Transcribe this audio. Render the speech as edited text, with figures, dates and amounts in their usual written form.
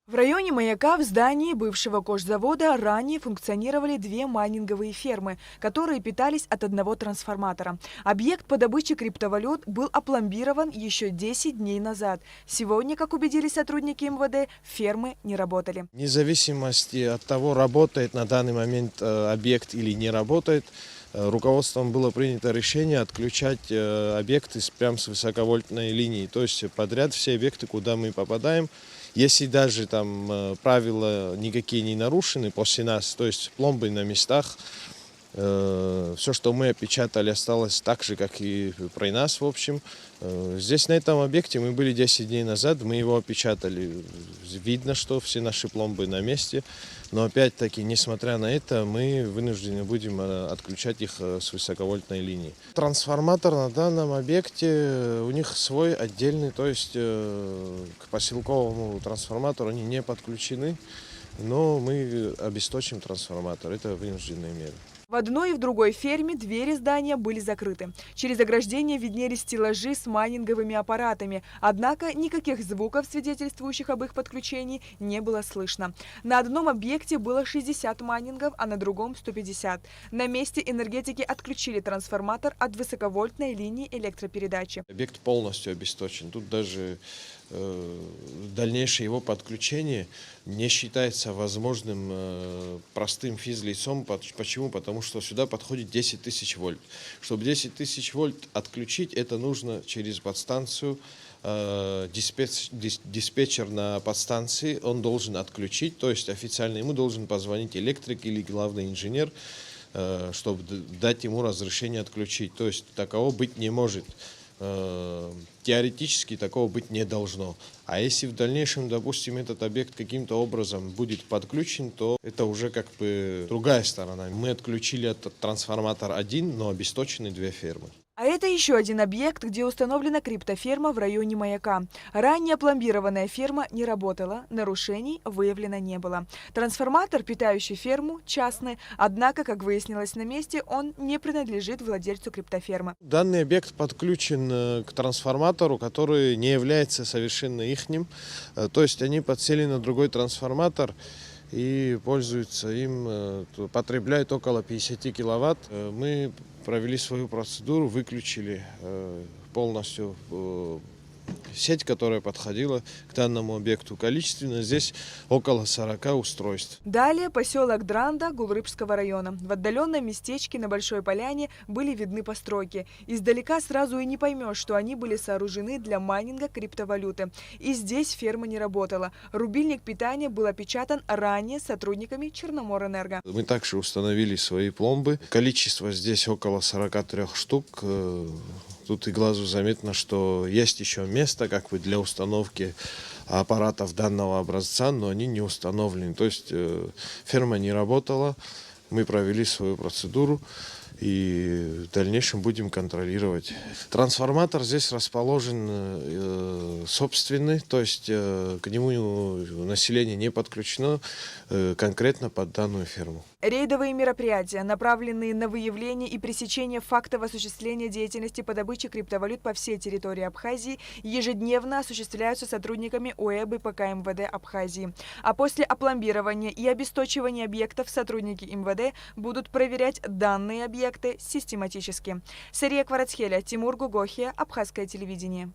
В районе Маяка в здании бывшего кожзавода ранее функционировали две майнинговые фермы, которые питались от одного трансформатора. Объект по добыче криптовалют был опломбирован еще 10 дней назад. Сегодня, как убедились сотрудники МВД, фермы не работали. Вне зависимости от того, работает на данный момент объект или не работает, руководством было принято решение отключать объекты прямо с высоковольтной линии. То есть подряд все объекты, куда мы попадаем, если даже там правила никакие не нарушены после нас, то есть пломбы на местах, все, что мы опечатали, осталось так же, как и при нас, в общем. Здесь, на этом объекте, мы были 10 дней назад, мы его опечатали. Видно, что все наши пломбы на месте. Но опять-таки, несмотря на это, мы вынуждены будем отключать их с высоковольтной линии. Трансформатор на данном объекте, у них свой отдельный, то есть к поселковому трансформатору они не подключены. Но мы обесточим трансформатор, это вынужденная мера. В одной и в другой ферме двери здания были закрыты. Через ограждение виднелись стеллажи с майнинговыми аппаратами. Однако никаких звуков, свидетельствующих об их подключении, не было слышно. На одном объекте было 60 майнингов, а на другом 150. На месте энергетики отключили трансформатор от высоковольтной линии электропередачи. Объект полностью обесточен. Тут даже дальнейшее его подключение не считается возможным простым физлицом. Почему? Потому что сюда подходит 10 тысяч вольт. Чтобы 10 тысяч вольт отключить, это нужно через подстанцию. Диспетчер на подстанции, он должен отключить, то есть официально ему должен позвонить электрик или главный инженер, чтобы дать ему разрешение отключить. То есть такового быть не может. Теоретически такого быть не должно. А если в дальнейшем, допустим, этот объект каким-то образом будет подключен, то это уже как бы другая сторона. Мы отключили этот трансформатор один, но обесточены две фермы. А это еще один объект, где установлена криптоферма в районе Маяка. Ранее пломбированная ферма не работала, нарушений выявлено не было. Трансформатор, питающий ферму, частный, однако, как выяснилось на месте, он не принадлежит владельцу криптофермы. Данный объект подключен к трансформатору, который не является совершенно ихним. То есть они подсели на другой трансформатор и пользуются им, потребляют около 50 киловатт. Мы провели свою процедуру, выключили полностью сеть, которая подходила к данному объекту. Количественно здесь около 40 устройств. Далее поселок Дранда Гулрыбского района. В отдаленном местечке на Большой Поляне были видны постройки. Издалека сразу и не поймешь, что они были сооружены для майнинга криптовалюты. И здесь ферма не работала. Рубильник питания был опечатан ранее сотрудниками Черноморэнерго. Мы также установили свои пломбы. Количество здесь около 43 штук. Тут и глазу заметно, что есть еще место как бы для установки аппаратов данного образца, но они не установлены. То есть ферма не работала, мы провели свою процедуру и в дальнейшем будем контролировать. Трансформатор здесь расположен собственный, то есть к нему население не подключено конкретно под данную ферму. Рейдовые мероприятия, направленные на выявление и пресечение фактов осуществления деятельности по добыче криптовалют по всей территории Абхазии, ежедневно осуществляются сотрудниками ОЭБ и ПК МВД Абхазии. А после опломбирования и обесточивания объектов сотрудники МВД будут проверять данные объекты систематически. Сария Кварацхеля, Тимур Гугохия, Абхазское телевидение.